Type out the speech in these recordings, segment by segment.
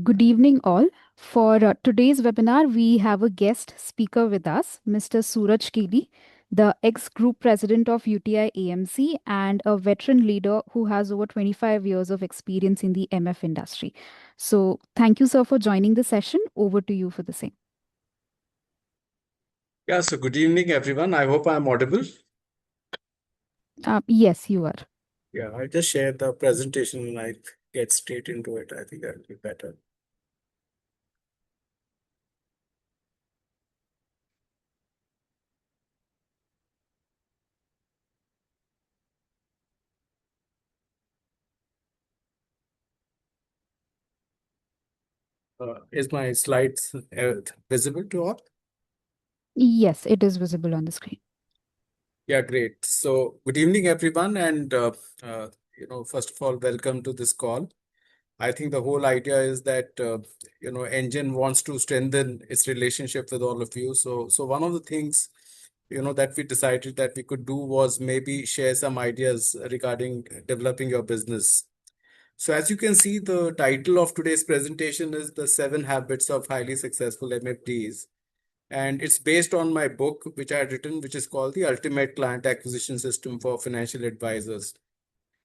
Good evening, all. For today's webinar, we have a guest speaker with us, Mr. Suraj Kaeley, the ex-group president of UTI AMC and a veteran leader who has over 25 years of experience in the MF industry. So, thank you, sir, for joining the session. Over to you for the same. Yeah, so good evening, everyone. I hope I'm audible. Yes, you are. Yeah, I just shared the presentation and I get straight into it. I think that'll be better. Is my slides visible to all? Yes, it is visible on the screen. Yeah, great. So good evening, everyone. And, first of all, welcome to this call. I think the whole idea is that, NGEN wants to strengthen its relationship with all of you. So one of the things, that we decided that we could do was maybe share some ideas regarding developing your business. So as you can see, the title of today's presentation is The 7 Habits of Highly Successful MFDs. And it's based on my book, which I had written, which is called The Ultimate Client Acquisition System for Financial Advisors.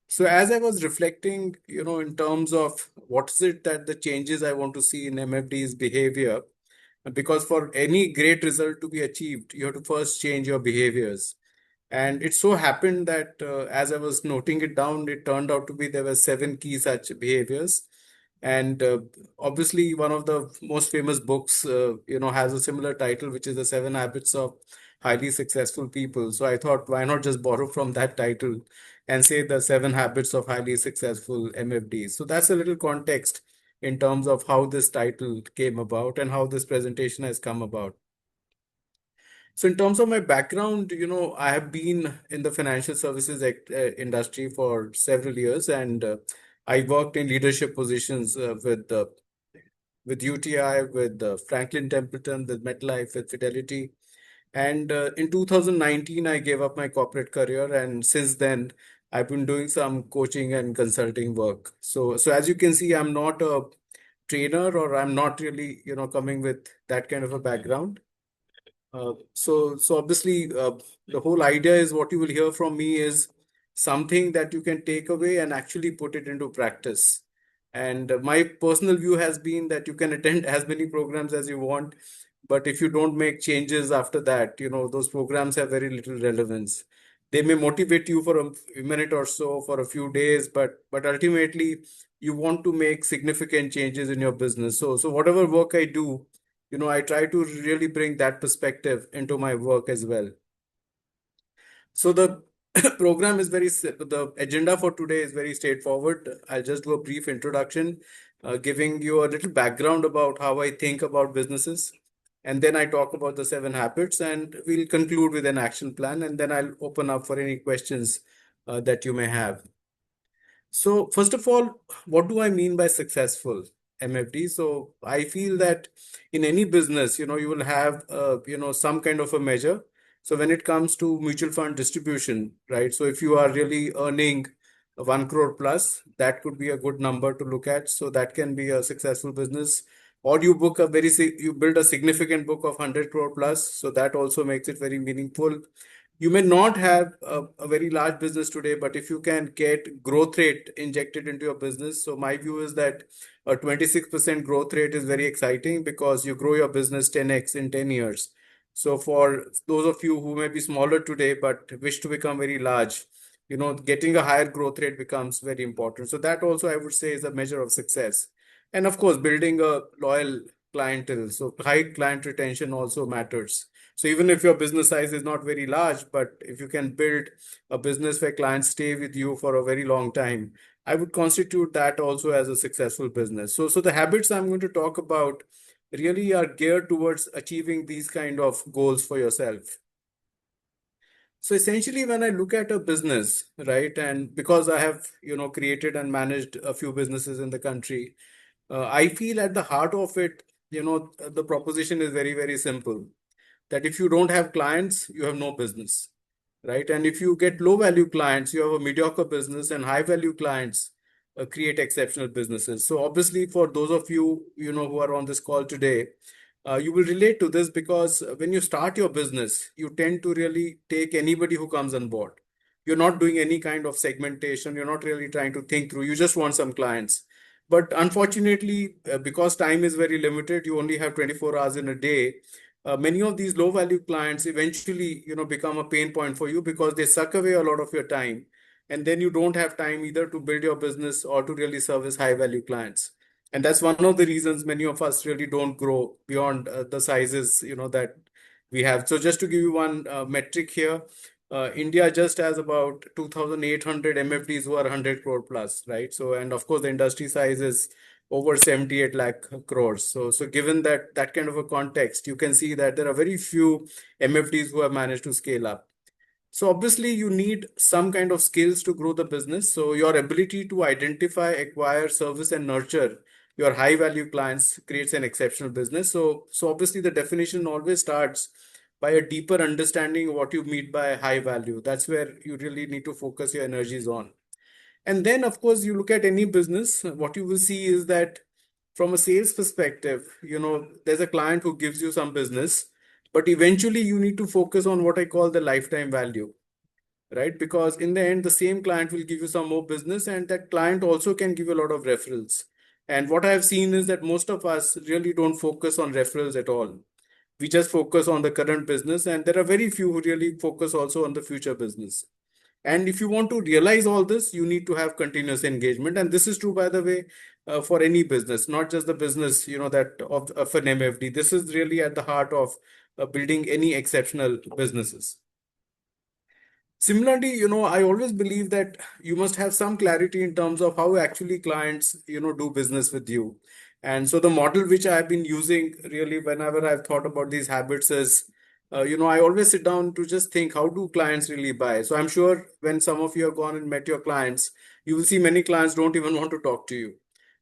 So as I was reflecting, in terms of what is it that the changes I want to see in MFD's behavior, because for any great result to be achieved, you have to first change your behaviors. And it so happened that as I was noting it down, it turned out to be there were 7 key such behaviors. And obviously, one of the most famous books, has a similar title, which is The 7 Habits of Highly Successful People. So I thought, why not just borrow from that title and say the 7 Habits of Highly Successful MFDs? So that's a little context in terms of how this title came about and how this presentation has come about. So in terms of my background, I have been in the financial services industry for several years, and I worked in leadership positions with UTI, with Franklin Templeton, with MetLife, with Fidelity. And in 2019, I gave up my corporate career, and since then, I've been doing some coaching and consulting work. So as you can see, I'm not a trainer, or I'm not really, coming with that kind of a background. So obviously, the whole idea is what you will hear from me is something that you can take away and actually put it into practice. And my personal view has been that you can attend as many programs as you want, but if you don't make changes after that, those programs have very little relevance. They may motivate you for a minute or so, for a few days, but ultimately you want to make significant changes in your business. So whatever work I do, I try to really bring that perspective into my work as well. So the program is the agenda for today is very straightforward. I'll just do a brief introduction, giving you a little background about how I think about businesses. And then I talk about the 7 habits, and we'll conclude with an action plan. And then I'll open up for any questions that you may have. So first of all, what do I mean by successful MFD? So I feel that in any business, you will have, some kind of a measure. So when it comes to mutual fund distribution, right? So if you are really earning 1 crore plus, that could be a good number to look at. So that can be a successful business. Or you build a significant book of 100 crore plus. So that also makes it very meaningful. You may not have a very large business today, but if you can get growth rate injected into your business, so my view is that a 26% growth rate is very exciting because you grow your business 10x in 10 years. So for those of you who may be smaller today but wish to become very large, getting a higher growth rate becomes very important. So that also I would say is a measure of success. And of course, building a loyal clientele. So high client retention also matters. So even if your business size is not very large, but if you can build a business where clients stay with you for a very long time, I would constitute that also as a successful business. So the habits I'm going to talk about really are geared towards achieving these kind of goals for yourself. So essentially, when I look at a business, right, and because I have, created and managed a few businesses in the country, I feel at the heart of it, the proposition is very, very simple that if you don't have clients, you have no business, right? And if you get low value clients, you have a mediocre business, and high value clients, create exceptional businesses. So obviously, for those of you, who are on this call today, you will relate to this because when you start your business, you tend to really take anybody who comes on board. You're not doing any kind of segmentation. You're not really trying to think through. You just want some clients. But unfortunately, because time is very limited, you only have 24 hours in a day. Many of these low value clients eventually, become a pain point for you because they suck away a lot of your time, and then you don't have time either to build your business or to really service high value clients. And that's one of the reasons many of us really don't grow beyond the sizes that we have. So just to give you one metric here, India just has about 2,800 MFDs who are 100 crore plus, right? So, and of course the industry size is over 78 lakh crores. So given that kind of a context, you can see that there are very few MFDs who have managed to scale up. So obviously you need some kind of skills to grow the business. So your ability to identify, acquire, service, and nurture your high value clients creates an exceptional business. So obviously the definition always starts by a deeper understanding of what you mean by high value. That's where you really need to focus your energies on. And then, of course, you look at any business, what you will see is that from a sales perspective, there's a client who gives you some business, but eventually you need to focus on what I call the lifetime value, right? Because in the end, the same client will give you some more business, and that client also can give you a lot of referrals. And what I have seen is that most of us really don't focus on referrals at all. We just focus on the current business, and there are very few who really focus also on the future business. And if you want to realize all this, you need to have continuous engagement. And this is true, by the way, for any business, not just the business, that of an MFD. This is really at the heart of building any exceptional businesses. Similarly, I always believe that you must have some clarity in terms of how actually clients, do business with you. And so the model which I have been using really whenever I've thought about these habits is, I always sit down to just think, how do clients really buy? So I'm sure when some of you have gone and met your clients, you will see many clients don't even want to talk to you.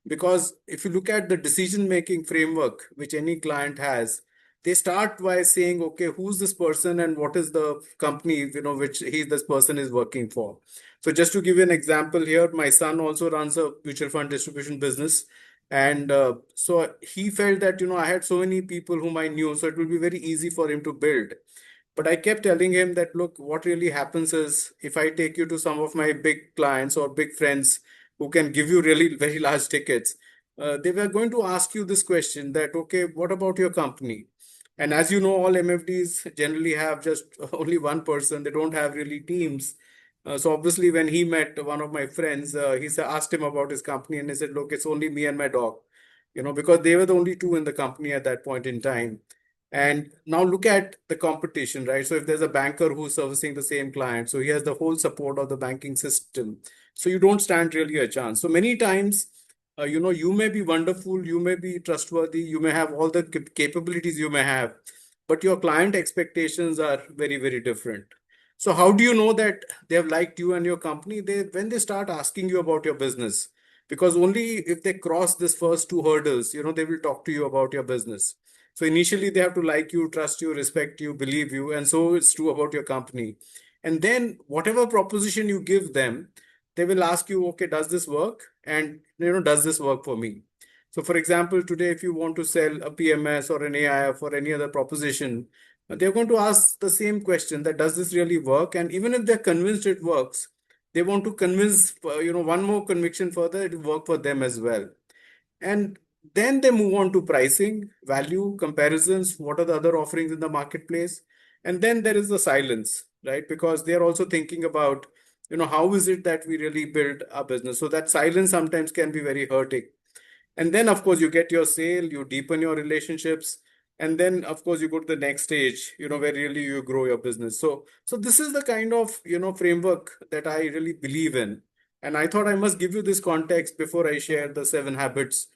Because if you look at the decision-making framework which any client has, they start by saying, okay, who's this person and what is the company, which this person is working for. So just to give you an example here, my son also runs a mutual fund distribution business. And so he felt that, I had so many people whom I knew, so it will be very easy for him to build. But I kept telling him that, look, what really happens is if I take you to some of my big clients or big friends who can give you really very large tickets, they were going to ask you this question that, okay, what about your company? And as you know, all MFDs generally have just only one person. They don't have really teams. So obviously, when he met one of my friends, asked him about his company, and he said, "Look, it's only me and my dog," because they were the only two in the company at that point in time. And now look at the competition, right? So if there's a banker who's servicing the same client, so he has the whole support of the banking system. So you don't stand really a chance. So many times, you may be wonderful, you may be trustworthy, you may have all the capabilities you may have, but your client expectations are very, very different. So how do you know that they have liked you and your company? When they start asking you about your business, because only if they cross this first two hurdles, they will talk to you about your business. So initially they have to like you, trust you, respect you, believe you, and so it's true about your company. And then whatever proposition you give them, they will ask you, okay, does this work? And does this work for me? So for example, today, if you want to sell a PMS or an AIF or any other proposition, they're going to ask the same question that does this really work? And even if they're convinced it works, they want to convince, one more conviction further, it will work for them as well. And then they move on to pricing, value, comparisons, what are the other offerings in the marketplace? And then there is the silence, right? Because they are also thinking about, how is it that we really build our business? So that silence sometimes can be very hurting. And then, of course, you get your sale, you deepen your relationships, and then, of course, you go to the next stage, where really you grow your business. So this is the kind of, framework that I really believe in. And I thought I must give you this context before I share the 7 habits,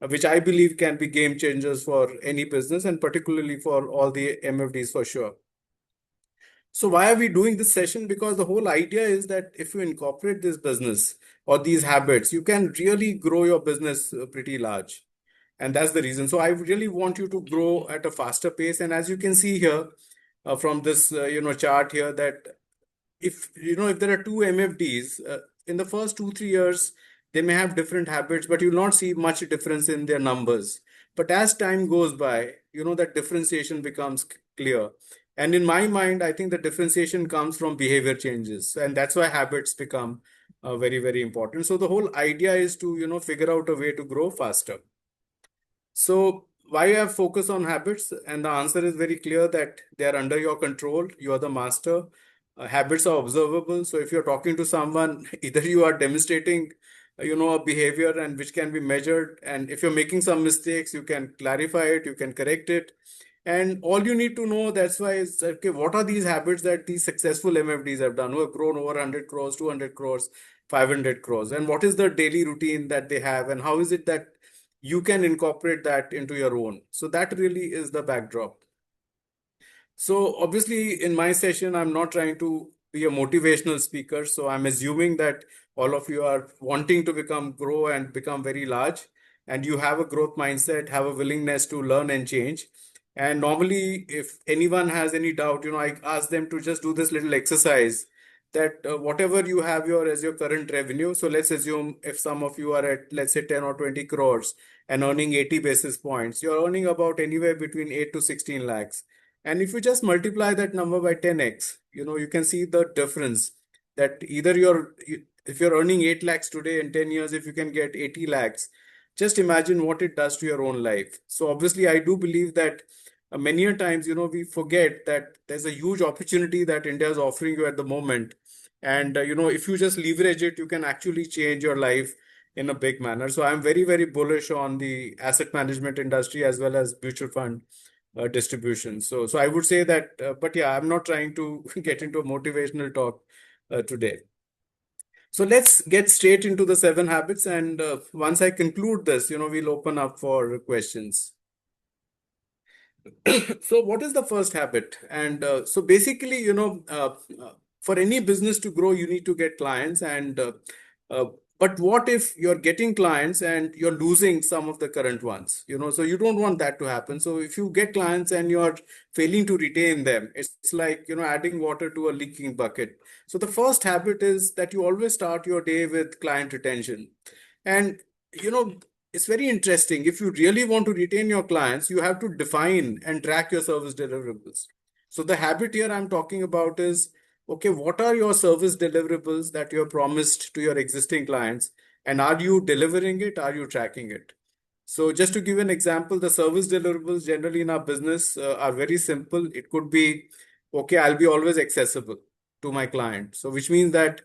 which I believe can be game changers for any business and particularly for all the MFDs for sure. So why are we doing this session? Because the whole idea is that if you incorporate this business or these habits, you can really grow your business pretty large. And that's the reason. So I really want you to grow at a faster pace. And as you can see here from this, chart here, that if there are two MFDs in the first 2 3 years, They may have different habits, but you'll not see much difference in their numbers. But as time goes by, that differentiation becomes clear. And in my mind, I think the differentiation comes from behavior changes. And that's why habits become very, very important. So the whole idea is to, figure out a way to grow faster. So why I have focus on habits? And the answer is very clear that they are under your control. You are the master. Habits are observable. So if you're talking to someone, either you are demonstrating, a behavior and which can be measured. And if you're making some mistakes, you can clarify it, you can correct it. And all you need to know, that's why is, okay, what are these habits that these successful MFDs have done, who have grown over 100 crores, 200 crores, 500 crores? And what is the daily routine that they have? And how is it that you can incorporate that into your own? So that really is the backdrop. So obviously, in my session, I'm not trying to be a motivational speaker. So I'm assuming that all of you are wanting to grow and become very large, and you have a growth mindset, have a willingness to learn and change. And normally, if anyone has any doubt, I ask them to just do this little exercise that whatever you have as your current revenue. So let's assume if some of you are at, let's say, 10 or 20 crores and earning 80 basis points, you're earning about anywhere between 8 to 16 lakhs. And if you just multiply that number by 10x, you can see the difference that either if you're earning 8 lakhs today, in 10 years, if you can get 80 lakhs, just imagine what it does to your own life. So obviously, I do believe that many a times, we forget that there's a huge opportunity that India is offering you at the moment. And, if you just leverage it, you can actually change your life in a big manner. So I'm very, very bullish on the asset management industry as well as mutual fund distribution. So I would say that, but yeah, I'm not trying to get into a motivational talk today. So let's get straight into the 7 habits. And once I conclude this, we'll open up for questions. So what is the first habit? And so basically, for any business to grow, you need to get clients. And uh, but what if you're getting clients and you're losing some of the current ones? So you don't want that to happen. So if you get clients and you're failing to retain them, it's like, adding water to a leaking bucket. So the first habit is that you always start your day with client retention. And you know it's very interesting. If you really want to retain your clients, you have to define and track your service deliverables. So the habit here I'm talking about is, okay, what are your service deliverables that you have promised to your existing clients? And are you delivering it? Are you tracking it? So just to give an example, the service deliverables generally in our business are very simple. It could be, okay, I'll be always accessible to my client. So which means that,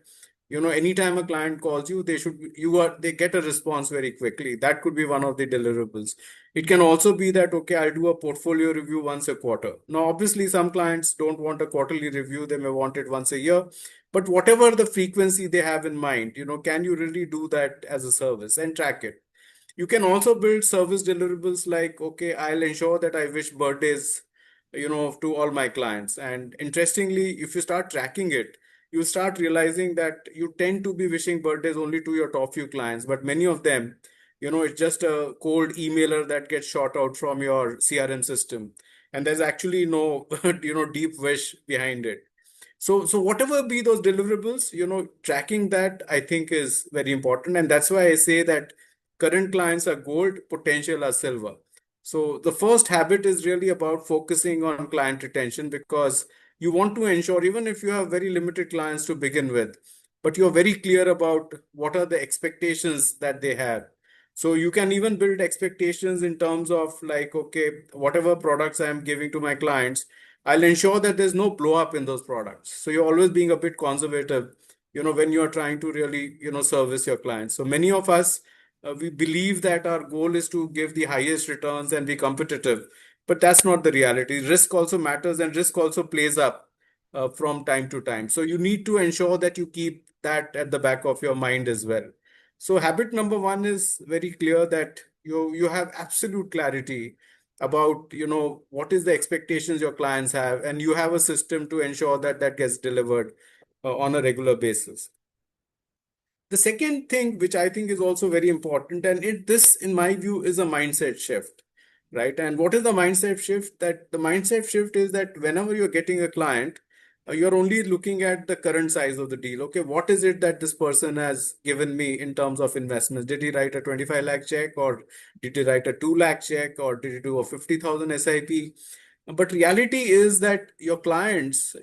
anytime a client calls you, they get a response very quickly. That could be one of the deliverables. It can also be that, okay, I'll do a portfolio review once a quarter. Now, obviously, some clients don't want a quarterly review. They may want it once a year. But whatever the frequency they have in mind, can you really do that as a service and track it? You can also build service deliverables like, okay, I'll ensure that I wish birthdays, to all my clients. And interestingly, if you start tracking it, you start realizing that you tend to be wishing birthdays only to your top few clients, but many of them, it's just a cold emailer that gets shot out from your CRM system. And there's actually no, deep wish behind it. So whatever be those deliverables, tracking that I think is very important. And that's why I say that current clients are gold, potential are silver. So the first habit is really about focusing on client retention, because you want to ensure, even if you have very limited clients to begin with, but you're very clear about what are the expectations that they have. So you can even build expectations in terms of like, okay, whatever products I'm giving to my clients, I'll ensure that there's no blow up in those products. So you're always being a bit conservative, when you're trying to really, service your clients. So many of us, we believe that our goal is to give the highest returns and be competitive, but that's not the reality. Risk also matters, and risk also plays up from time to time. So you need to ensure that you keep that at the back of your mind as well. So habit number 1 is very clear, that you have absolute clarity about what is the expectations your clients have, and you have a system to ensure that that gets delivered on a regular basis. The second thing, which I think is also very important, and this, in my view, is a mindset shift, right? And what is the mindset shift? That the mindset shift is that whenever you're getting a client, you're only looking at the current size of the deal. Okay, what is it that this person has given me in terms of investments? Did he write a 25 lakh check, or did he write a 2 lakh check, or did he do a 50,000 SIP? But reality is that your clients,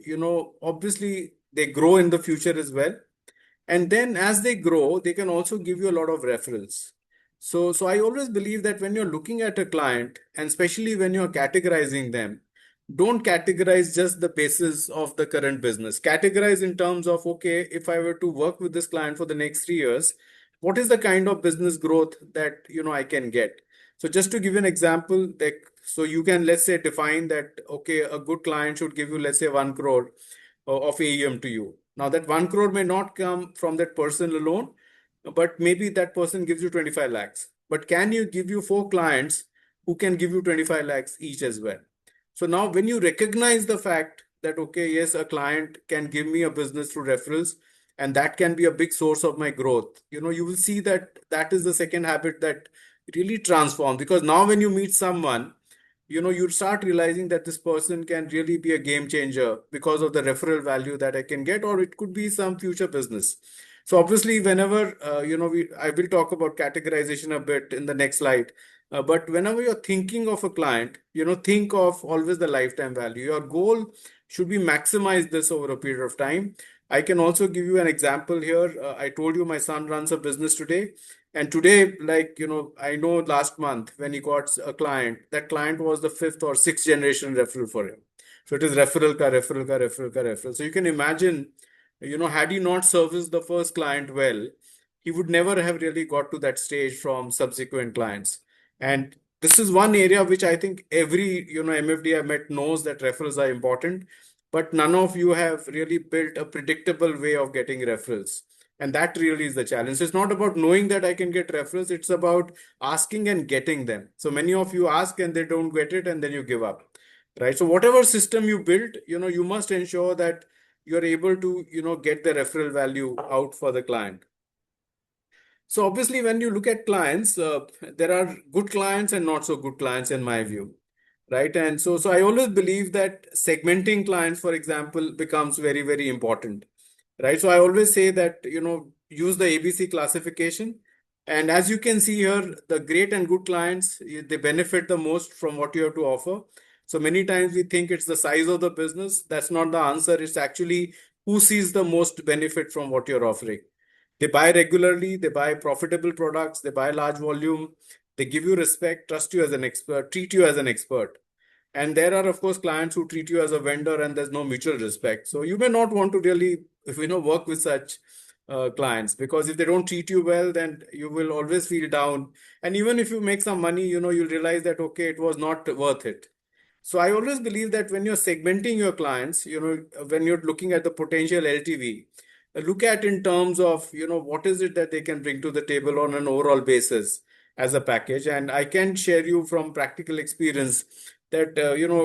obviously they grow in the future as well. And then as they grow, they can also give you a lot of referrals. So I always believe that when you're looking at a client, and especially when you're categorizing them, don't categorize just the basis of the current business. Categorize in terms of, okay, if I were to work with this client for the next 3 years, what is the kind of business growth that I can get? So just to give you an example, that so you can, let's say, define that, okay, a good client should give you, let's say, 1 crore of AUM to you. Now, that 1 crore may not come from that person alone, but maybe that person gives you 25 lakhs. But can you give you 4 clients who can give you 25 lakhs each as well? So now when you recognize the fact that, okay, yes, a client can give me a business through referrals, and that can be a big source of my growth, you will see that that is the second habit that really transforms. Because now when you meet someone, you start realizing that this person can really be a game changer because of the referral value that I can get, or it could be some future business. So obviously, whenever I will talk about categorization a bit in the next slide. But whenever you're thinking of a client, think of always the lifetime value. Your goal should be maximize this over a period of time. I can also give you an example here. I told you my son runs a business today. And today, like, I know last month when he got a client, that client was the fifth or sixth generation referral for him. So it is referral ka, referral ka, referral ka, referral. So you can imagine, had he not serviced the first client well, he would never have really got to that stage from subsequent clients. And this is one area which I think every, MFD I met knows that referrals are important, but none of you have really built a predictable way of getting referrals. And that really is the challenge. So it's not about knowing that I can get referrals. It's about asking and getting them. So many of you ask and they don't get it, and then you give up, right? So whatever system you build, you must ensure that you're able to, get the referral value out for the client. So obviously, when you look at clients, there are good clients and not so good clients in my view, right? And so I always believe that segmenting clients, for example, becomes very, very important, right? So I always say that, use the ABC classification. And as you can see here, the great and good clients, they benefit the most from what you have to offer. So many times we think it's the size of the business. That's not the answer. It's actually who sees the most benefit from what you're offering. They buy regularly, they buy profitable products, they buy large volume, they give you respect, trust you as an expert, treat you as an expert. And there are, of course, clients who treat you as a vendor and there's no mutual respect. So you may not want to really, if work with such clients, because if they don't treat you well, then you will always feel down. And even if you make some money, you'll realize that, okay, it was not worth it. So I always believe that when you're segmenting your clients, when you're looking at the potential LTV, look at in terms of, what is it that they can bring to the table on an overall basis as a package. And I can share you from practical experience that,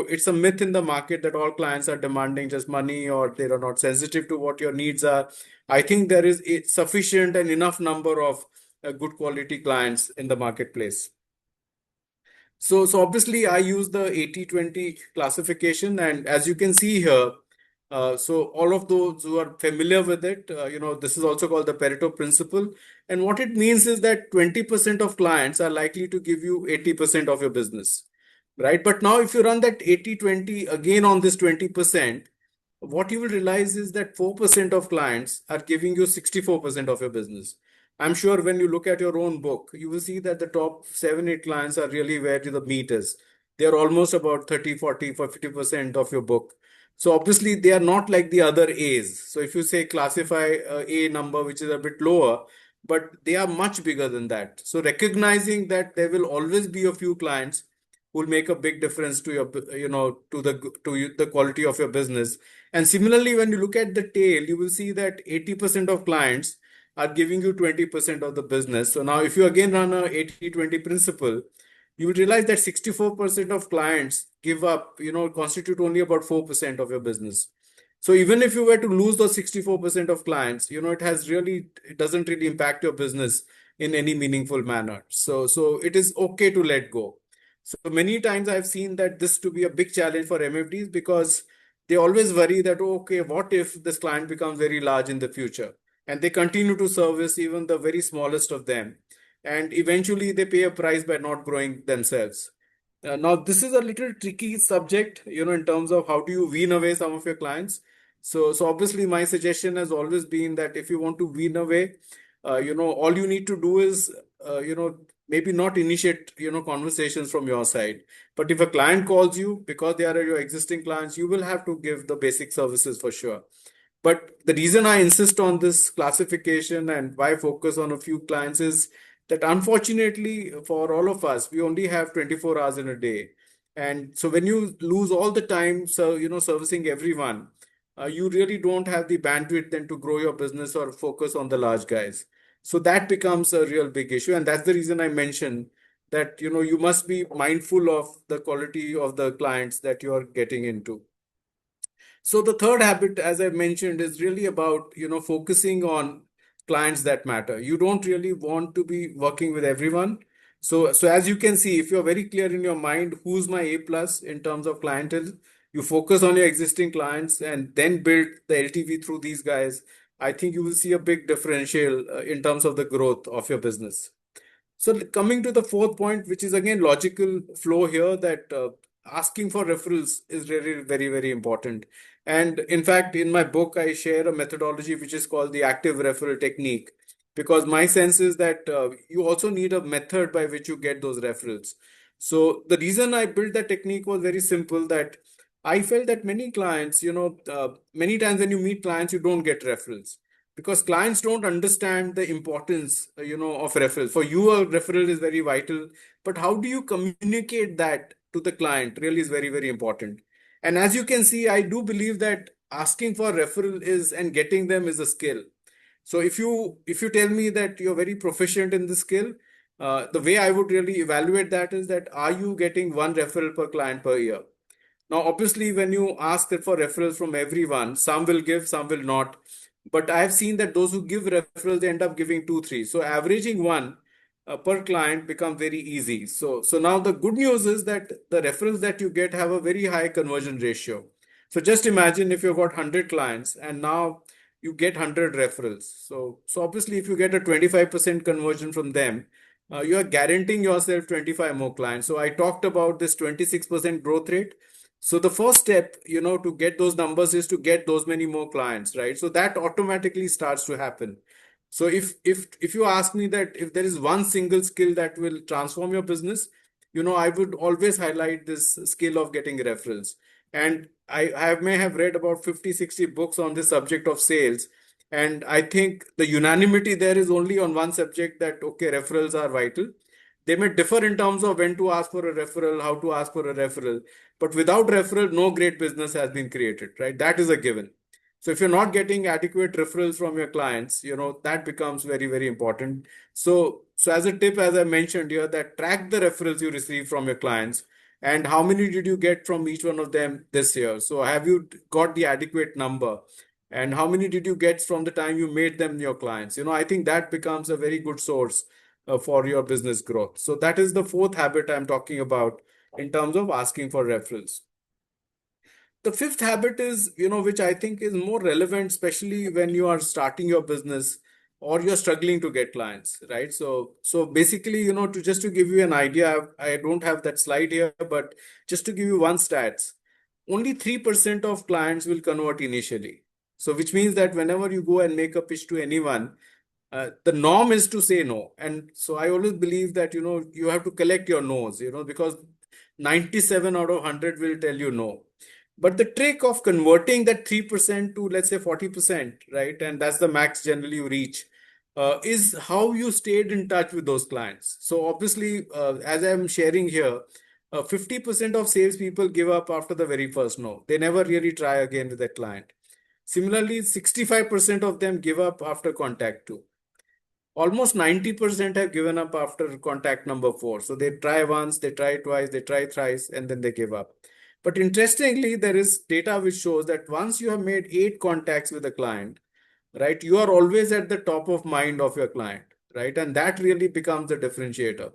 it's a myth in the market that all clients are demanding just money, or they are not sensitive to what your needs are. I think there is a sufficient and enough number of good quality clients in the marketplace. So obviously I use the 80-20 classification, and as you can see here, so all of those who are familiar with it, this is also called the Pareto principle. And what it means is that 20% of clients are likely to give you 80% of your business, right? But now if you run that 80-20 again on this 20%, what you will realize is that 4% of clients are giving you 64% of your business. I'm sure when you look at your own book, you will see that the top 7, 8 clients are really where the meat is. They're almost about 30, 40, 50% of your book. So obviously they are not like the other A's. So if you say classify A number, which is a bit lower, but they are much bigger than that. So recognizing that there will always be a few clients who will make a big difference to your, the quality of your business. And similarly, when you look at the tail, you will see that 80% of clients are giving you 20% of the business. So now if you again run a 80-20 principle, you will realize that 64% of clients give up, constitute only about 4% of your business. So even if you were to lose those 64% of clients, it doesn't really impact your business in any meaningful manner. So it is okay to let go. So many times I've seen that this to be a big challenge for MFDs, because they always worry that, oh, okay, what if this client becomes very large in the future? And they continue to service even the very smallest of them. And eventually they pay a price by not growing themselves. Now, this is a little tricky subject, in terms of how do you wean away some of your clients. So obviously, my suggestion has always been that if you want to wean away, all you need to do is, maybe not initiate, conversations from your side. But if a client calls you because they are your existing clients, you will have to give the basic services for sure. But the reason I insist on this classification and why focus on a few clients is that unfortunately for all of us, we only have 24 hours in a day. And so when you lose all the time, so, servicing everyone, you really don't have the bandwidth then to grow your business or focus on the large guys. So that becomes a real big issue. And that's the reason I mentioned that, you must be mindful of the quality of the clients that you are getting into. So the third habit, as I mentioned, is really about, focusing on clients that matter. You don't really want to be working with everyone. So as you can see, if you're very clear in your mind, who's my A plus in terms of clientele, you focus on your existing clients and then build the LTV through these guys. I think you will see a big differential in terms of the growth of your business. So coming to the fourth point, which is again logical flow here, that asking for referrals is really very, very important. And in fact, in my book, I share a methodology which is called the active referral technique, because my sense is that you also need a method by which you get those referrals. So the reason I built that technique was very simple, that I felt that many clients, many times when you meet clients, you don't get referrals because clients don't understand the importance of referral. For you, a referral is very vital, but how do you communicate that to the client really is very, very important. And as you can see, I do believe that asking for referral is and getting them is a skill. So if you tell me that you're very proficient in this skill, the way I would really evaluate that is that are you getting one referral per client per year? Now, obviously, when you ask for referrals from everyone, some will give, some will not. But I have seen that those who give referrals, they end up giving two, three. So averaging one per client become very easy. So now the good news is that the referrals that you get have a very high conversion ratio. So just imagine if you've got 100 clients and now you get 100 referrals. So obviously, if you get a 25% conversion from them, you are guaranteeing yourself 25 more clients. So I talked about this 26% growth rate. So the first step, to get those numbers is to get those many more clients, right? So that automatically starts to happen. So if you ask me that if there is one single skill that will transform your business, I would always highlight this skill of getting referrals. And I may have read about 50, 60 books on this subject of sales. And I think the unanimity there is only on one subject, that, okay, referrals are vital. They may differ in terms of when to ask for a referral, how to ask for a referral. But without referral, no great business has been created, right? That is a given. So if you're not getting adequate referrals from your clients, that becomes very, very important. So as a tip, as I mentioned here, that track the referrals you receive from your clients and how many did you get from each one of them this year. So have you got the adequate number? And how many did you get from the time you made them your clients? I think that becomes a very good source for your business growth. So that is the fourth habit I'm talking about in terms of asking for referrals. The fifth habit is, which I think is more relevant, especially when you are starting your business or you're struggling to get clients, right? So basically, to give you an idea, I don't have that slide here, but just to give you one stats, only 3% of clients will convert initially. So which means that whenever you go and make a pitch to anyone, the norm is to say no. And so I always believe that, you have to collect your no's, because 97 out of 100 will tell you no. But the trick of converting that 3% to, let's say, 40%, right? And that's the max generally you reach, is how you stayed in touch with those clients. So obviously, as I'm sharing here, 50% of salespeople give up after the very first no. They never really try again with that client. Similarly, 65% of them give up after contact two. Almost 90% have given up after contact number four. So they try once, they try twice, they try thrice, and then they give up. But interestingly, there is data which shows that once you have made 8 contacts with a client, right, you are always at the top of mind of your client, right? And that really becomes the differentiator.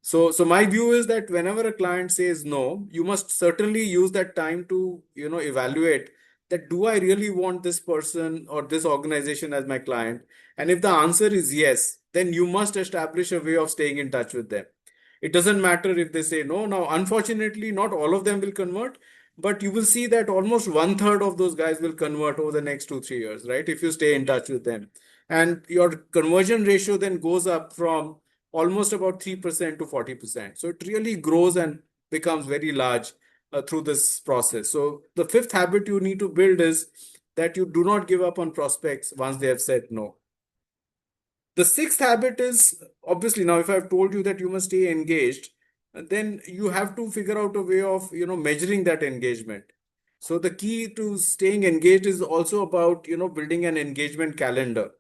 So my view is that whenever a client says no, you must certainly use that time to, evaluate that do I really want this person or this organization as my client? And if the answer is yes, then you must establish a way of staying in touch with them. It doesn't matter if they say no. Now, unfortunately, not all of them will convert, but you will see that almost one third of those guys will convert over the next 2, 3 years, right? If you stay in touch with them. And your conversion ratio then goes up from almost about 3% to 40%. So it really grows and becomes very large through this process. So the fifth habit you need to build is that you do not give up on prospects once they have said no. The sixth habit is obviously now if I've told you that you must stay engaged, then you have to figure out a way of measuring that engagement. So the key to staying engaged is also about building an engagement calendar.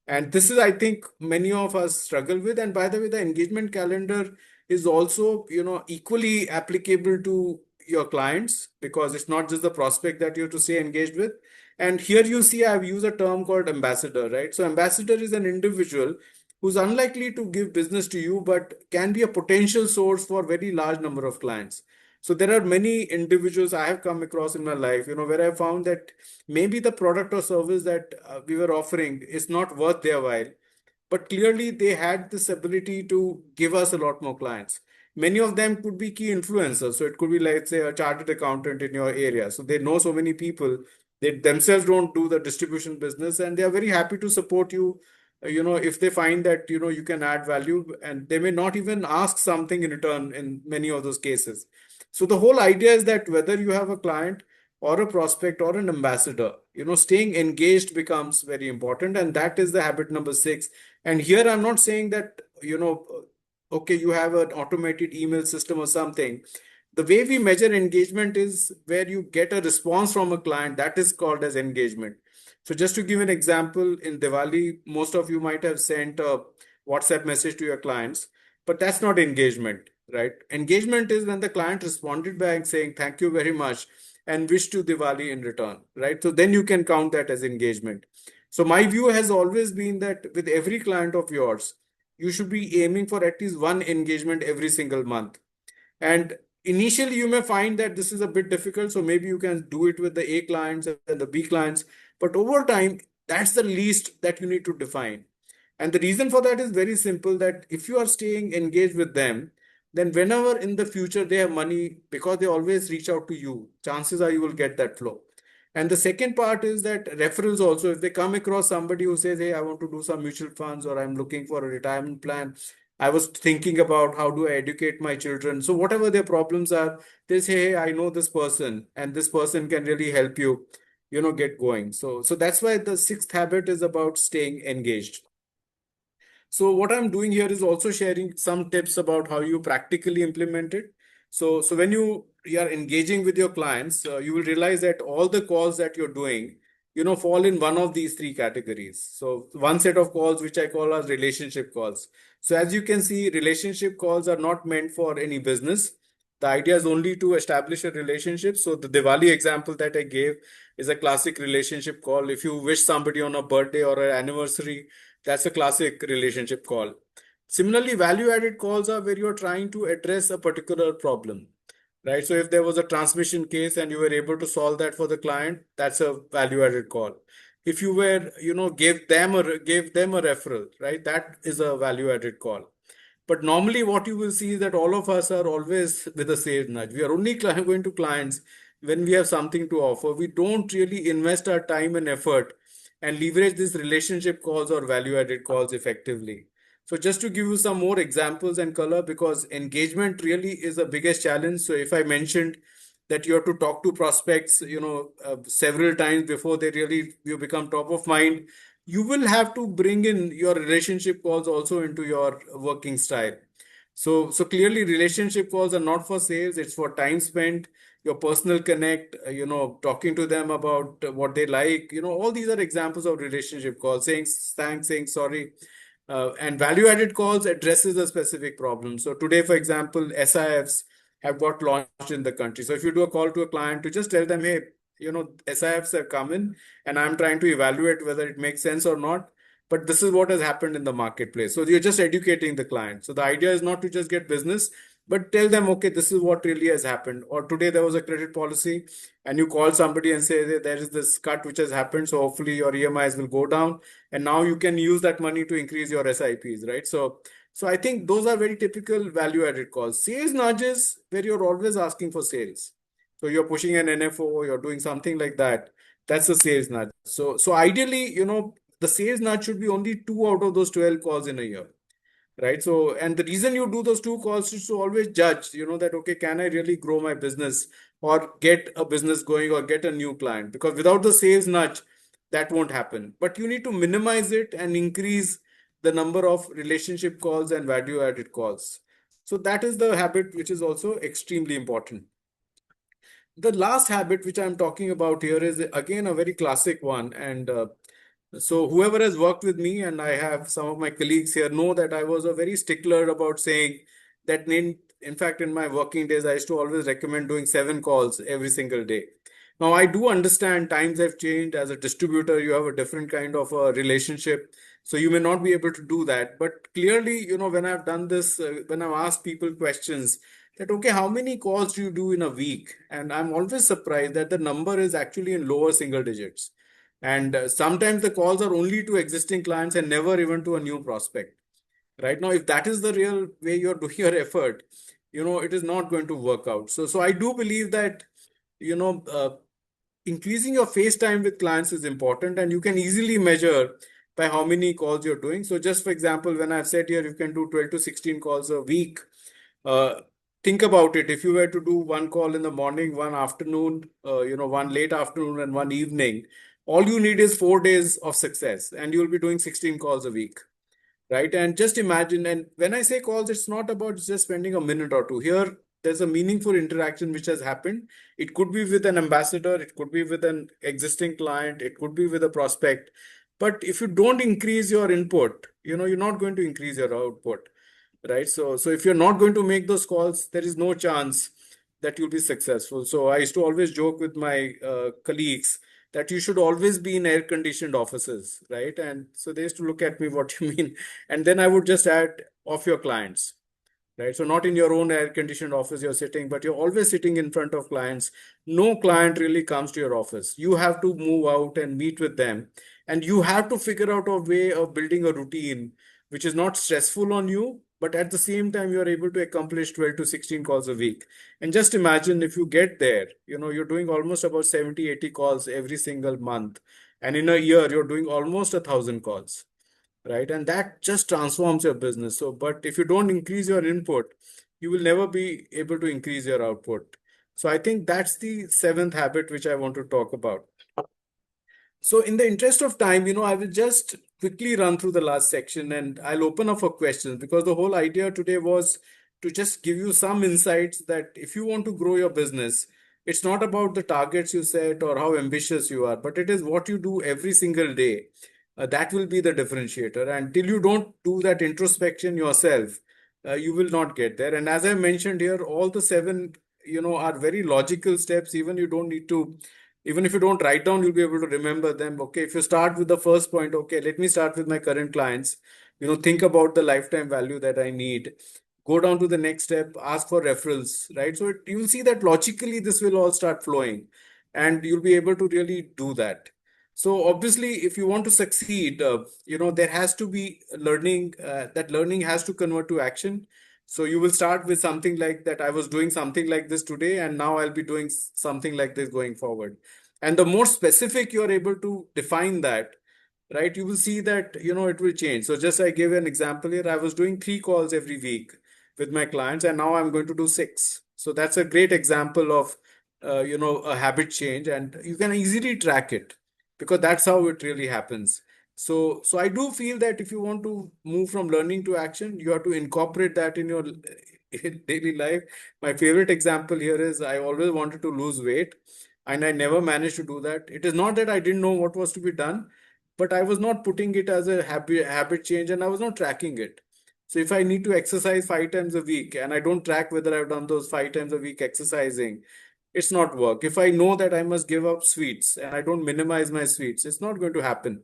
And this is, I think, many of us struggle with. And by the way, the engagement calendar is also equally applicable to your clients, because it's not just the prospect that you have to stay engaged with. And here you see I've used a term called ambassador, right? So ambassador is an individual who's unlikely to give business to you, but can be a potential source for very large number of clients. So there are many individuals I have come across in my life, where I found that maybe the product or service that we were offering is not worth their while, but clearly they had this ability to give us a lot more clients. Many of them could be key influencers. So it could be, let's say, a chartered accountant in your area. So they know so many people. They themselves don't do the distribution business, and they are very happy to support you. If they find that you can add value, and they may not even ask something in return in many of those cases. So the whole idea is that whether you have a client or a prospect or an ambassador, staying engaged becomes very important, and that is the habit number six. And here I'm not saying that, okay, you have an automated email system or something. The way we measure engagement is where you get a response from a client, that is called as engagement. So just to give an example, in Diwali, most of you might have sent a WhatsApp message to your clients, but that's not engagement, right? Engagement is when the client responded back saying, thank you very much, and wish to Diwali in return, right? So then you can count that as engagement. So my view has always been that with every client of yours, you should be aiming for at least one engagement every single month. And initially, you may find that this is a bit difficult. So maybe you can do it with the A clients and the B clients. But over time, that's the least that you need to define. And the reason for that is very simple, that if you are staying engaged with them, then whenever in the future they have money, because they always reach out to you, chances are you will get that flow. And the second part is that referrals also, if they come across somebody who says, hey, I want to do some mutual funds, or I'm looking for a retirement plan, I was thinking about how do I educate my children. So whatever their problems are, they say, hey, I know this person, and this person can really help you, get going. So that's why the sixth habit is about staying engaged. So what I'm doing here is also sharing some tips about how you practically implement it. So when you are engaging with your clients, you will realize that all the calls that you're doing, fall in one of these three categories. So one set of calls, which I call as relationship calls. So as you can see, relationship calls are not meant for any business. The idea is only to establish a relationship. So the Diwali example that I gave is a classic relationship call. If you wish somebody on a birthday or an anniversary, that's a classic relationship call. Similarly, value added calls are where you're trying to address a particular problem, right? So if there was a transmission case and you were able to solve that for the client, that's a value added call. If you were, gave them a referral, right? That is a value added call. But normally, what you will see is that all of us are always with a sales nudge. We are only going to clients when we have something to offer. We don't really invest our time and effort and leverage these relationship calls or value added calls effectively. So, just to give you some more examples and color, because engagement really is the biggest challenge. So, if I mentioned that you have to talk to prospects, several times before they really you become top of mind, you will have to bring in your relationship calls also into your working style. So clearly relationship calls are not for sales, it's for time spent, your personal connect, talking to them about what they like, all these are examples of relationship calls, saying thanks, saying sorry. And value added calls addresses a specific problem. So today, for example, SIFs have got launched in the country. So if you do a call to a client to just tell them, hey, SIFs have come in and I'm trying to evaluate whether it makes sense or not. but this is what has happened in the marketplace. So you're just educating the client. So the idea is not to just get business, but tell them, okay, this is what really has happened. Or today there was a credit policy, and you call somebody and say that there is this cut which has happened. So hopefully your EMIs will go down, and now you can use that money to increase your SIPs, right? So I think those are very typical value-added calls. Sales nudges where you're always asking for sales. So you're pushing an NFO, you're doing something like that. That's a sales nudge. So ideally, the sales nudge should be only two out of those 12 calls in a year, right? So, and the reason you do those two calls is to always judge, that, okay, can I really grow my business or get a business going or get a new client? Because without the sales nudge, that won't happen. But you need to minimize it and increase the number of relationship calls and value added calls. So that is the habit which is also extremely important. The last habit which I'm talking about here is again a very classic one. And so whoever has worked with me, and I have some of my colleagues here, know that I was a very stickler about saying that in fact, in my working days, I used to always recommend doing 7 calls every single day. Now, I do understand times have changed. As a distributor, you have a different kind of a relationship. So you may not be able to do that. But clearly, when I've done this, when I've asked people questions, that, okay, how many calls do you do in a week? And I'm always surprised that the number is actually in lower single digits. And sometimes the calls are only to existing clients and never even to a new prospect. Right now, if that is the real way you're doing your effort, it is not going to work out. So I do believe that, you know, uh, increasing your face time with clients is important, and you can easily measure by how many calls you're doing. So just for example, when I've said here you can do 12 to 16 calls a week, uh, think about it. If you were to do one call in the morning, one afternoon, one late afternoon, and one evening, all you need is 4 days of success, and you'll be doing 16 calls a week, right? And just imagine, and when I say calls, it's not about just spending a minute or two. Here, there's a meaningful interaction which has happened. It could be with an ambassador, it could be with an existing client, it could be with a prospect. But if you don't increase your input, you're not going to increase your output, right? So if you're not going to make those calls, there is no chance that you'll be successful. So I used to always joke with my colleagues that you should always be in air conditioned offices, right? And so they used to look at me, what you mean? And then I would just add, of your clients, right? So not in your own air conditioned office you're sitting, but you're always sitting in front of clients. No client really comes to your office. You have to move out and meet with them, and you have to figure out a way of building a routine which is not stressful on you, but at the same time you're able to accomplish 12 to 16 calls a week. And just imagine, if you get there, you're doing almost about 70, 80 calls every single month, and in a year you're doing almost 1,000 calls, right? And that just transforms your business. So, but if you don't increase your input, you will never be able to increase your output. So I think that's the seventh habit which I want to talk about. So in the interest of time, I will just quickly run through the last section, and I'll open up for questions, because the whole idea today was to just give you some insights that if you want to grow your business, it's not about the targets you set or how ambitious you are, but it is what you do every single day. That will be the differentiator. And till you don't do that introspection yourself, you will not get there. And as I mentioned here, all the seven, are very logical steps. Even if you don't write down, you'll be able to remember them. Okay, if you start with the first point, okay, let me start with my current clients. Think about the lifetime value that I need. Go down to the next step, ask for referrals, right? So you will see that logically this will all start flowing, and you'll be able to really do that. So obviously, if you want to succeed, there has to be learning. That learning has to convert to action. So you will start with something like that. I was doing something like this today, and now I'll be doing something like this going forward. And the more specific you are able to define that, right, you will see that, it will change. So just I gave an example here. I was doing 3 calls every week with my clients, and now I'm going to do 6. So that's a great example of, a habit change, and you can easily track it, because that's how it really happens. So I do feel that if you want to move from learning to action, you have to incorporate that in your daily life. My favorite example here is I always wanted to lose weight, and I never managed to do that. It is not that I didn't know what was to be done, but I was not putting it as a habit change, and I was not tracking it. So if I need to exercise 5 times a week and I don't track whether I've done those 5 times a week exercising, it's not work. If I know that I must give up sweets and I don't minimize my sweets, it's not going to happen.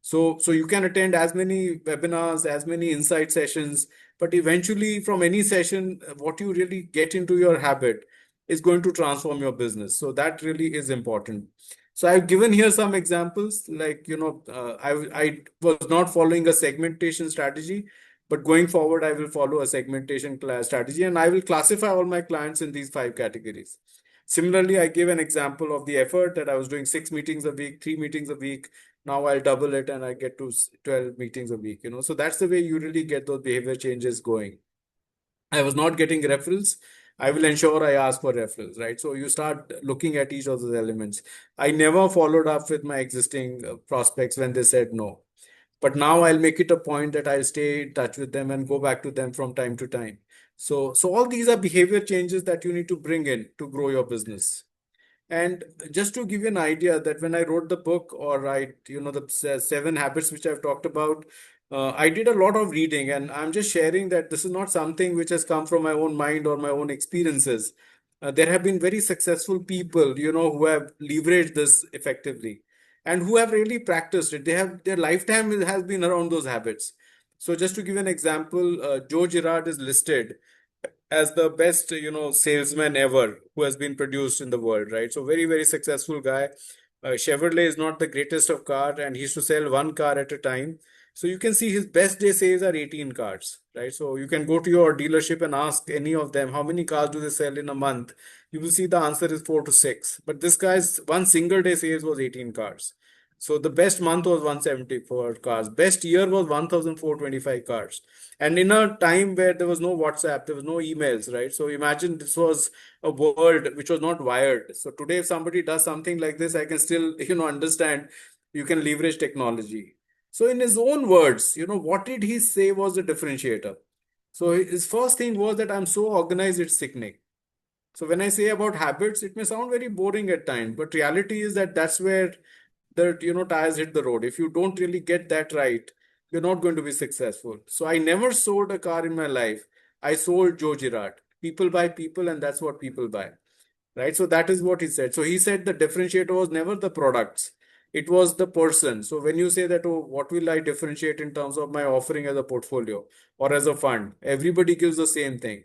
So you can attend as many webinars, as many insight sessions, but eventually from any session, what you really get into your habit is going to transform your business. So that really is important. So I've given here some examples, like, I was not following a segmentation strategy, but going forward, I will follow a segmentation class strategy, and I will classify all my clients in these five categories. Similarly, I give an example of the effort that I was doing 6 meetings a week, 3 meetings a week. Now I'll double it and I get to 12 meetings a week. So that's the way you really get those behavior changes going. I was not getting referrals. I will ensure I ask for referrals, right? So you start looking at each of those elements. I never followed up with my existing prospects when they said no. But now I'll make it a point that I'll stay in touch with them and go back to them from time to time. So all these are behavior changes that you need to bring in to grow your business. And just to give you an idea that when I wrote the book, or the seven habits which I've talked about, I did a lot of reading, and I'm just sharing that this is not something which has come from my own mind or my own experiences. There have been very successful people, who have leveraged this effectively and who have really practiced it. Their lifetime has been around those habits. So just to give an example, Joe Girard is listed as the best, salesman ever who has been produced in the world, right? So very, very successful guy. Chevrolet is not the greatest of car, and he used to sell one car at a time. So you can see his best day sales are 18 cars, right? So you can go to your dealership and ask any of them how many cars do they sell in a month. You will see the answer is 4 to 6. But this guy's one single day sales was 18 cars. So the best month was 174 cars. Best year was 1,425 cars. And in a time where there was no WhatsApp, there was no emails, right? So imagine this was a world which was not wired. So today, if somebody does something like this, I can still, understand you can leverage technology. So in his own words, what did he say was the differentiator? So his first thing was that I'm so organized, it's sickening. So when I say about habits, it may sound very boring at times, but reality is that that's where the tires hit the road. If you don't really get that right, you're not going to be successful. So I never sold a car in my life. I sold Joe Girard. People buy people, and that's what people buy. Right? So that is what he said. So he said the differentiator was never the products. It was the person. So when you say that, oh, what will I differentiate in terms of my offering as a portfolio or as a fund? Everybody gives the same thing.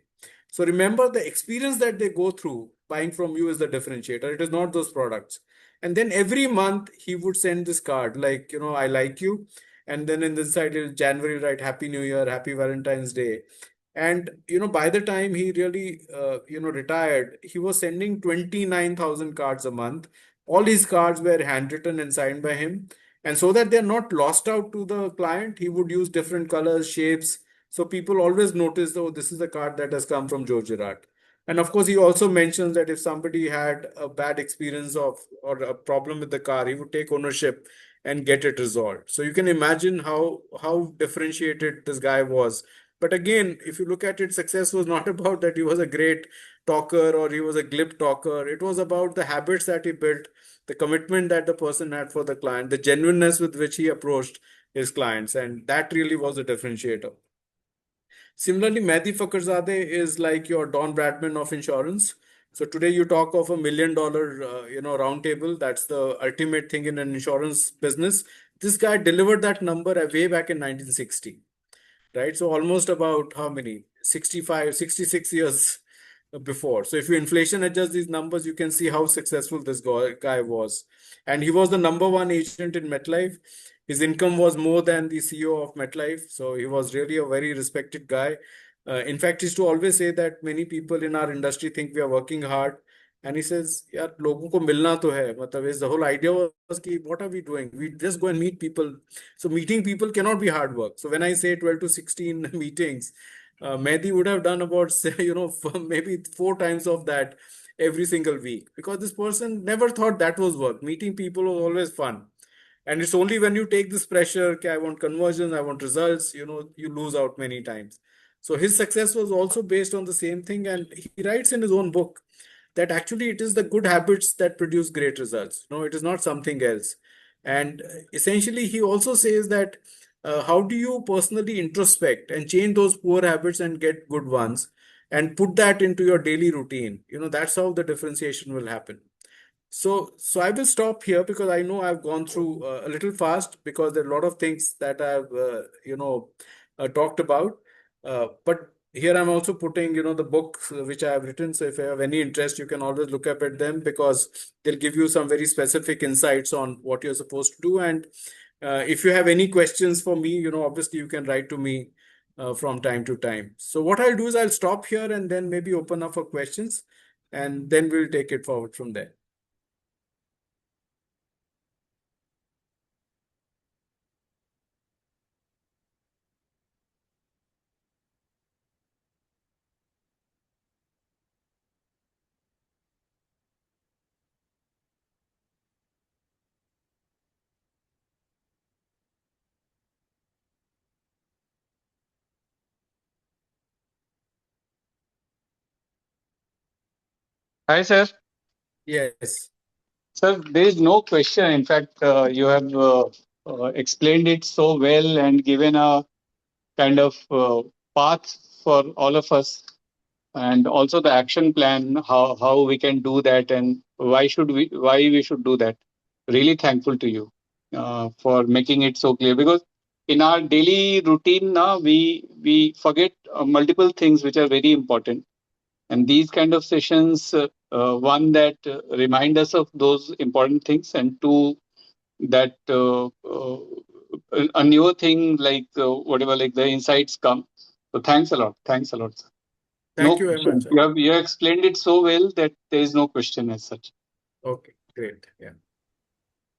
So remember, the experience that they go through buying from you is the differentiator. It is not those products. And then every month he would send this card like, I like you. And then in this side, January, write Happy New Year, Happy Valentine's Day. And by the time he really retired, he was sending 29,000 cards a month. All his cards were handwritten and signed by him. And so that they're not lost out to the client, he would use different colors, shapes. So people always notice, oh, this is a card that has come from Joe Girard. And of course, he also mentions that if somebody had a bad experience of or a problem with the car, he would take ownership and get it resolved. So you can imagine how differentiated this guy was. But again, if you look at it, success was not about that he was a great talker or he was a glib talker. It was about the habits that he built, the commitment that the person had for the client, the genuineness with which he approached his clients. And that really was a differentiator. Similarly, Mehdi Fakhrizadeh is like your Don Bradman of insurance. So today you talk of $1 million, round table. That's the ultimate thing in an insurance business. This guy delivered that number way back in 1960, right? So almost about how many? 65, 66 years before. So if you inflation adjust these numbers, you can see how successful this guy was. And he was the number one agent in MetLife. His income was more than the CEO of MetLife. So he was really a very respected guy. In fact, he used to always say that many people in our industry think we are working hard. And he says, यार लोगों को मिलना तो है मतलब is the whole idea was कि what are we doing? We just go and meet people. So meeting people cannot be hard work. So when I say 12 to 16 meetings, Mehdi would have done about, say, maybe 4 times of that every single week because this person never thought that was work. Meeting people was always fun. And it's only when you take this pressure, okay, I want conversions, I want results, you lose out many times. So his success was also based on the same thing. And he writes in his own book that actually it is the good habits that produce great results. No, it is not something else. And essentially, he also says that how do you personally introspect and change those poor habits and get good ones and put that into your daily routine? That's how the differentiation will happen. So I will stop here because I know I've gone through a little fast because there are a lot of things that I've talked about. But here I'm also putting the books which I have written. So if you have any interest, you can always look up at them because they'll give you some very specific insights on what you're supposed to do. And if you have any questions for me, obviously you can write to me from time to time. So what I'll do is I'll stop here and then maybe open up for questions, and then we'll take it forward from there. Hi, sir. Yes. Sir, there is no question. In fact, you have explained it so well and given a kind of path for all of us, and also the action plan, how we can do that, and why we should do that. Really thankful to you for making it so clear, because in our daily routine now we forget multiple things which are very important. And these kind of sessions, one that remind us of those important things, and two that a newer thing like whatever, like the insights come. So thanks a lot. Thanks a lot, sir. No Thank you very much. question. You have explained it so well that there is no question as such. Okay, great. Yeah.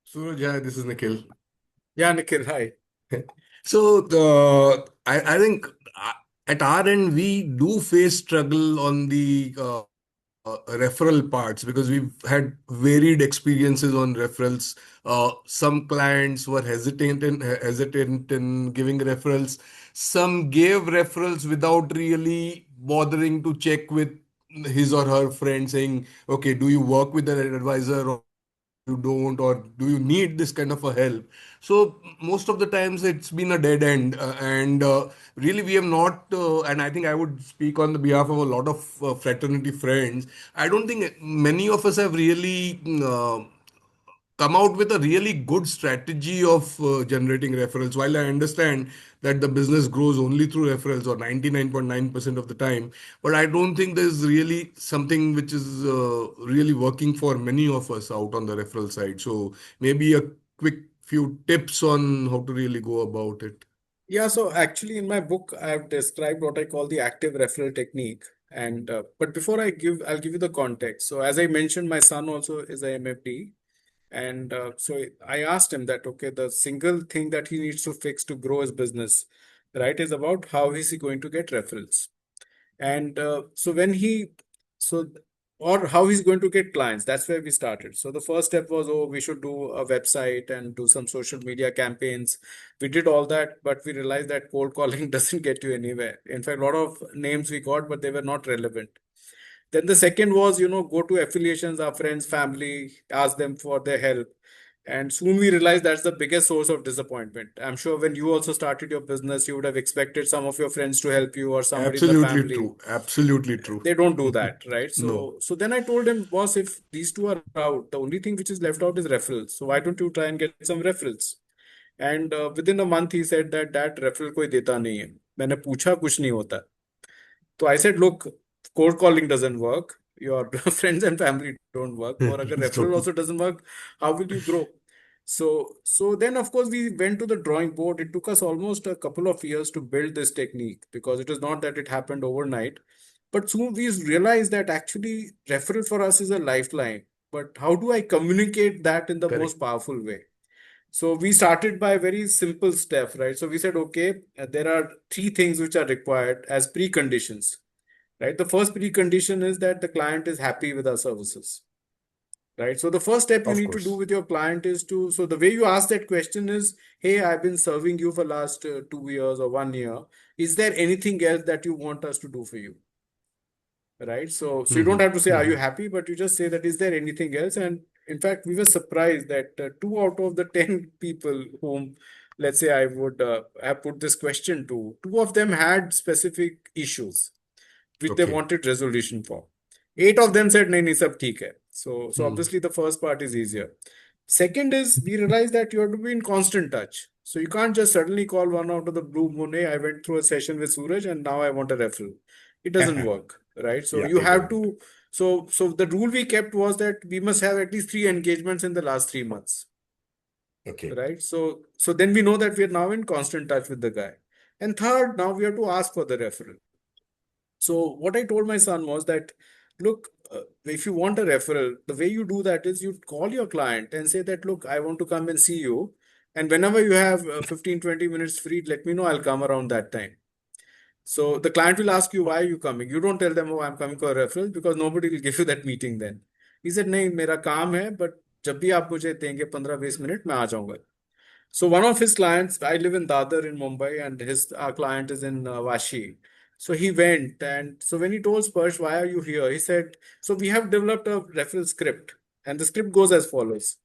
Suraj, hi, this is Nikhil. Yeah, Nikhil, hi. So I think at our end we do face struggle on the referral parts because we've had varied experiences on referrals. Some clients were hesitant in giving referrals. Some gave referrals without really bothering to check with his or her friend, saying, "Okay, do you work with an advisor or you don't, or do you need this kind of a help?" So most of the times it's been a dead end, and really we have not, and I think I would speak on the behalf of a lot of fraternity friends. I don't think many of us have really come out with a really good strategy of generating referrals. While I understand that the business grows only through referrals or 99.9% of the time, but I don't think there's really something which is really working for many of us out on the referral side. So maybe a quick few tips on how to really go about it. Yeah, so actually in my book, I've described what I call the active referral technique. And but before I'll give you the context. So as I mentioned, my son also is a MFD. And so I asked him that, okay, the single thing that he needs to fix to grow his business, right, is about how is he going to get referrals. And so when he, so, or how he's going to get clients, that's where we started. So the first step was, oh, we should do a website and do some social media campaigns. We did all that, but we realized that cold calling doesn't get you anywhere. In fact, a lot of names we got, but they were not relevant. Then the second was, go to affiliations, our friends, family, ask them for their help. And soon we realized that's the biggest source of disappointment. I'm sure when you also started your business, you would have expected some of your friends to help you or somebody in the Absolutely family. true. Absolutely true. They don't do that, right? No. So then I told him, boss, if these two are out, the only thing which is left out is referrals. So why don't you try and get some referrals? And within a month, he said that referral कोई देता नहीं है. मैंने पूछा कुछ नहीं होता. So I said, look, cold calling doesn't work. Your friends and family don't work. Or agar referral So also doesn't work, how will you grow? So then of course we went to the drawing board. It took us almost a couple of years to build this technique because it was not that it happened overnight. But soon we realized that actually referral for us is a lifeline. But how do I communicate that in the most correct. powerful way? So we started by very simple stuff, right? So we said, okay, there are three things which are required as preconditions, right? The first precondition is that the client is happy with our services, right? So the first step you Of need to do course. with your client is to, so the way you ask that question is, hey, I've been serving you for last 2 years or 1 year. Is there anything else that you want us to do for you? Right? So you don't have to say, are you happy? But you just say that, is there anything else? And in fact, we were surprised that two out of the 10 people whom, let's say, I would have put this question to, two of them had specific issues which they Okay. wanted resolution for. 8 of them said, nahi, nahi, sab theek hai. So Hmm. obviously the first part is easier. Second is we realize that you have to be in constant touch. So you can't just suddenly call one out of the blue moon. Hey, I went through a session with Suraj and now I want a referral. It doesn't work, right? So Yeah, you it have doesn't. to. So the rule we kept was that we must have at least 3 engagements in the last 3 months, Okay. right? So then we know that we are now in constant touch with the guy. And third, now we have to ask for the referral. So what I told my son was that, look, if you want a referral, the way you do that is you call your client and say that, look, I want to come and see you. And whenever you have 15, 20 minutes free, let me know. I'll come around that time. So the client will ask you, why are you coming? You don't tell them, oh, I'm coming for a referral because nobody will give you that meeting then. He said, नहीं मेरा काम है, but जब भी आप मुझे देंगे 15-20 minute मैं आ जाऊंगा. So one of his clients, I live in Dadar in Mumbai, and his our client is in Vashi. So he went, and so when he told Sparsh, "Why are you here?" He said, "So we have developed a referral script, and the script goes as follows: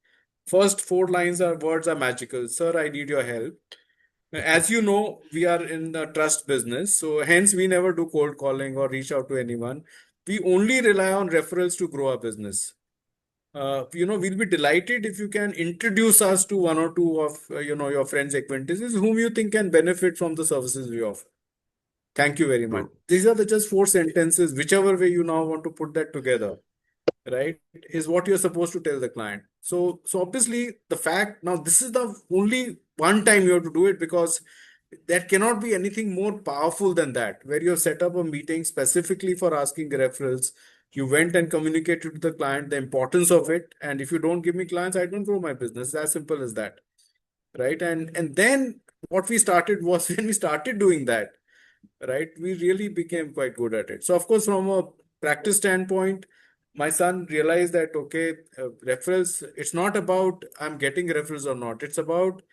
First 4 lines are words are magical. Sir, I need your help. As you know, we are in the trust business, so hence we never do cold calling or reach out to anyone. We only rely on referrals to grow our business. We'll be delighted if you can introduce us to one or two of, your friends, acquaintances whom you think can benefit from the services we offer. Thank you very much. True. These are the just 4 sentences, whichever way you now want to put that together, right, is what you're supposed to tell the client. So obviously the fact now this is the only one time you have to do it because there cannot be anything more powerful than that, where you have set up a meeting specifically for asking referrals. You went and communicated to the client the importance of it. And if you don't give me clients, I don't grow my business. It's as simple as that. Right. And then what we started was when we started doing that, right, we really became quite good at it. So, of course, from a practice standpoint, my son realized that, okay, referrals, it's not about I'm getting referrals or not. It's about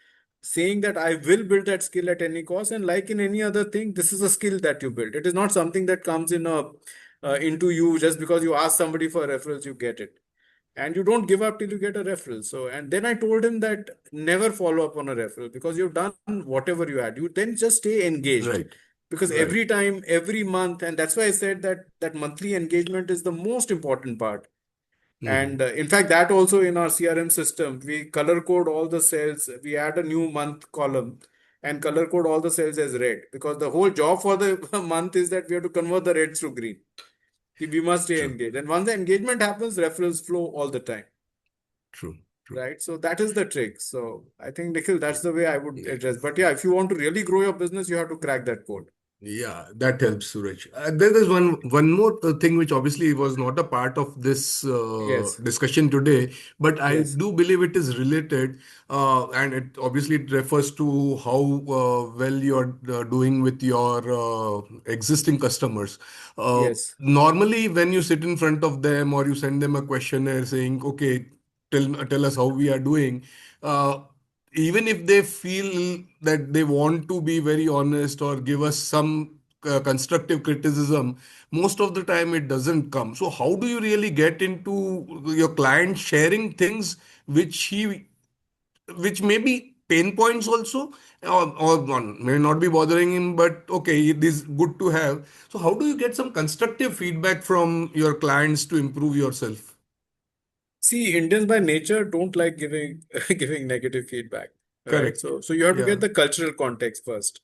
saying that I will build that skill at any cost. And like in any other thing, this is a skill that you build. It is not something that comes into you just because you ask somebody for referrals, you get it. And you don't give up till you get a referral. So, and then I told him that never follow up on a referral because you've done whatever you had. You then just stay engaged Right. because Right. every time, every month, and that's why I said that that monthly engagement is the most important part. Hmm. And in fact, that also in our CRM system, we color code all the cells. We add a new month column and color code all the cells as red because the whole job for the month is that we have to convert the reds to green. We must stay True. engaged. And once the engagement happens, referrals flow all the time. True. True. Right. So that is the trick. So I think, Nikhil, that's the way I would Yeah. address. But yeah, if you want to really grow your business, you have to crack that code. Yeah, that helps, Suraj. There is one more thing which obviously was not a part of this Yes. discussion today, but I Yes. do believe it is related, and it obviously it refers to how well you're doing with your existing customers. Yes. Normally, when you sit in front of them or you send them a questionnaire saying, "Okay, tell us how we are doing," uh, even if they feel that they want to be very honest or give us some constructive criticism, most of the time it doesn't come. So how do you really get into your client sharing things which may be pain points also, or one may not be bothering him, but okay, it is good to have. So how do you get some constructive feedback from your clients to improve yourself? See, Indians by nature don't like giving giving negative feedback. Right. Correct. So you have to get Yeah. the cultural context first.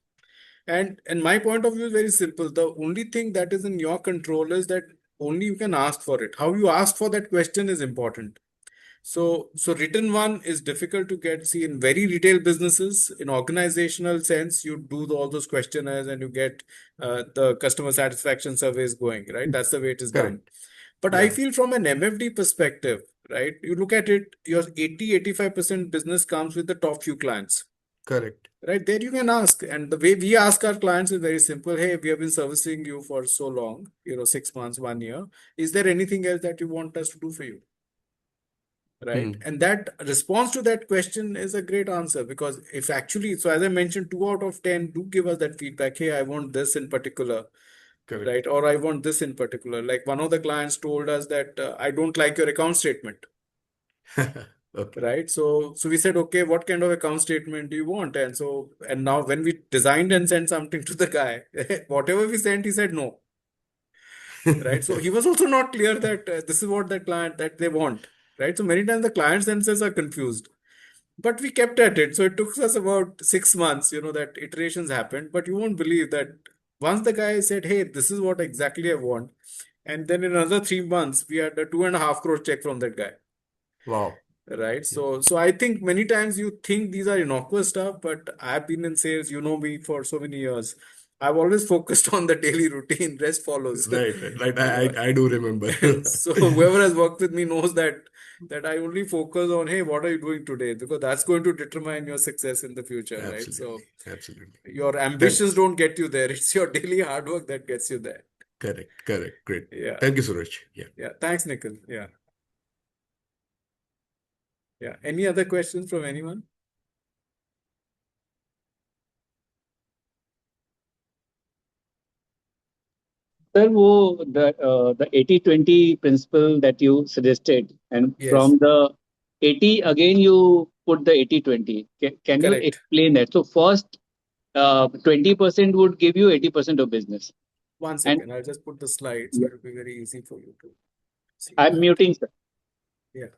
And my point of view is very simple. The only thing that is in your control is that only you can ask for it. How you ask for that question is important. So written one is difficult to get. See, in very retail businesses, in organizational sense, you do all those questionnaires and you get the customer satisfaction surveys going, right? That's the way it is done. Correct. But I Yeah. feel from an MFD perspective, right? You look at it, your 80-85% business comes with the top few clients. Correct. Right there, you can ask, and the way we ask our clients is very simple. Hey, we have been servicing you for so long, 6 months, 1 year. Is there anything else that you want us to do for you? Right. Hmm. And that response to that question is a great answer because if actually, so as I mentioned, 2 out of 10 do give us that feedback. Hey, I want this in particular, Correct. right? Or I want this in particular. Like one of the clients told us that I don't like your account statement. Okay. Right. So we said, okay, what kind of account statement do you want? And now when we designed and sent something to the guy, whatever we sent, he said no. right? So he was also not clear that this is what the client that they want, right? So many times the clients themselves are confused, but we kept at it. So it took us about 6 months, that iterations happened. But you won't believe that once the guy said, "Hey, this is what exactly I want," and then in another 3 months we had a 2.5 crore check from that guy. Wow. Right. So I think many times you think these are innocuous stuff, but I've been in sales, you know me for so many years. I've always focused on the daily routine, rest follows. Right. You know, I do remember. so whoever has worked with me knows that I only focus on, hey, what are you doing today? Because that's going to determine your success in the future, right? So Absolutely. your That ambitions don't get you there. It's your daily hard work that gets you there. correct. Great. Yeah. Thank you, Suraj. Yeah. Yeah. Thanks, Nikhil. Yeah. Yeah. Any other questions from anyone? Sir, वो the 80-20 principle that you suggested, and Yes. from the 80 again you put the 80-20. Can you Correct. explain that? So first, 20% would give you 80% of business. One And second, I'll just put the slide so yeah, it'll be very easy for you to see I'm that. muting, sir. Yeah.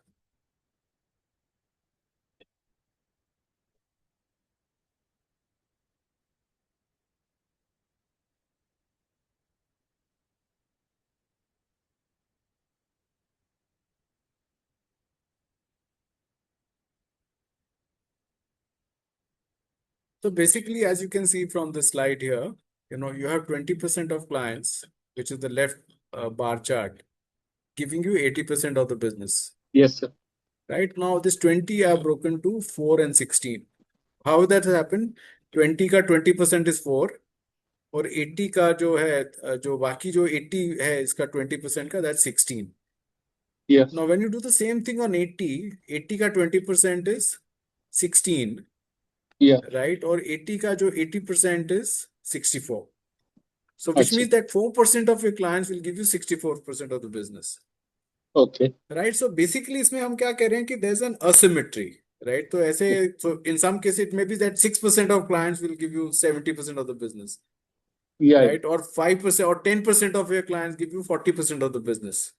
So basically, as you can see from the slide here, you have 20% of clients, which is the left bar chart, giving you 80% of the business. Yes, sir. Right now, this 20 are broken to 4 and 16. How that has happened? 20 का 20% is 4 और 80 का जो है जो बाकी जो 80 है इसका 20% का that's 16. Yes. Now, when you do the same thing on 80 का 20% is 16, Yeah. right? Or 80 का जो 80% is 64. So, which अच्छा. means that 4% of your clients will give you 64% of the business. Okay. Right? So, basically, इसमें हम क्या कह रहे हैं कि there's an asymmetry, right? तो ऐसे, so in some cases, it may be that 6% of clients will give you 70% of the business, Yeah. right? Or 5% or 10% of your clients give you 40% of the business.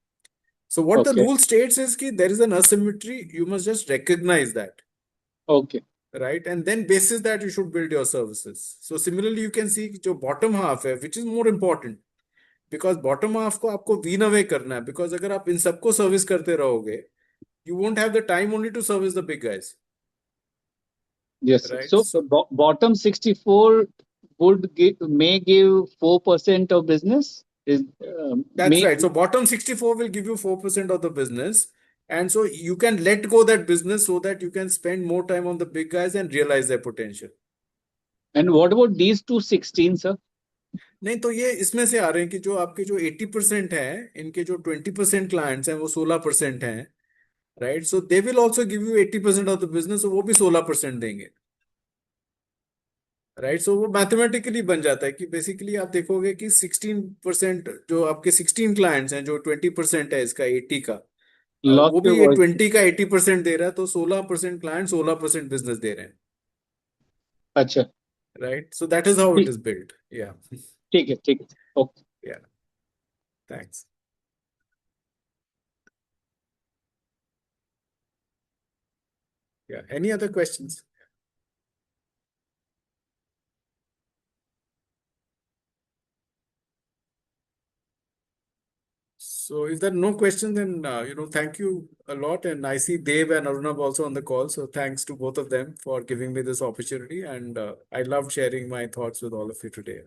So, what the Okay. rule states is that there is an asymmetry. You must just recognize that. Okay. Right, and then basis that you should build your services. So similarly you can see जो bottom half है, which is more important, because bottom half को आपको wean away करना है, because अगर आप इन सबको service करते रहोगे, you won't have the time only to service the big guys. Yes, sir. Right. So bottom 64 may give 4% of business. That's right. So bottom 64 will give you 4% of the business, and so you can let go that business so that you can spend more time on the big guys and realize their potential. And what about these two 16, sir? नहीं, तो ये इसमें से आ रहे हैं कि जो आपके जो 80% है, इनके जो 20% क्लाइंट्स हैं वो 16% हैं, right? So they will also give you 80% of the business, वो भी 16% देंगे, राइट? सो वो मैथमेटिकली बन जाता है कि बेसिकली आप देखोगे कि 16% जो आपके 16 क्लाइंट्स हैं, जो 20% है इसका 80 का, वो भी 20 का 80% दे रहा है, तो 16% क्लाइंट 16% बिजनेस दे रहे हैं. अच्छा. Right, so that is how it is built. या ठीक है. ओके. या thanks. Yeah, any other questions? So if there are no questions, then thank you a lot. And I see Dev and Arunab also on the call. So thanks to both of them for giving me this opportunity. And I loved sharing my thoughts with all of you today.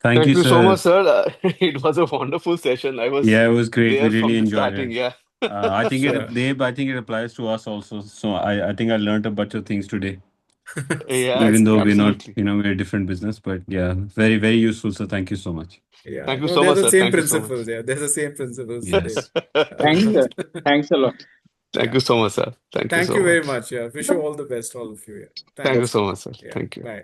Thank you so much, sir. sir. It was a wonderful session. I was Yeah, it was great. We there really from the enjoyed starting. it. Yeah. I think Sure. Dave, I think it applies to us also. So I think I learned a bunch of things today. Yeah, Even though we're not, absolutely. we're a different business, but yeah, very, very useful. So thank you so much. Yeah, Thank you no, so they're much, the sir. same Thank you so much. principles. Yeah, they're the same principles, Yes. Dev. Thanks, sir. Thanks a lot. Thank Yeah. you so much, sir. Thank you Thank so you very much. much. Yeah, wish you all the best, all of you. Yeah. Thank you Thanks. so much, sir. Yeah. Thank you. Bye.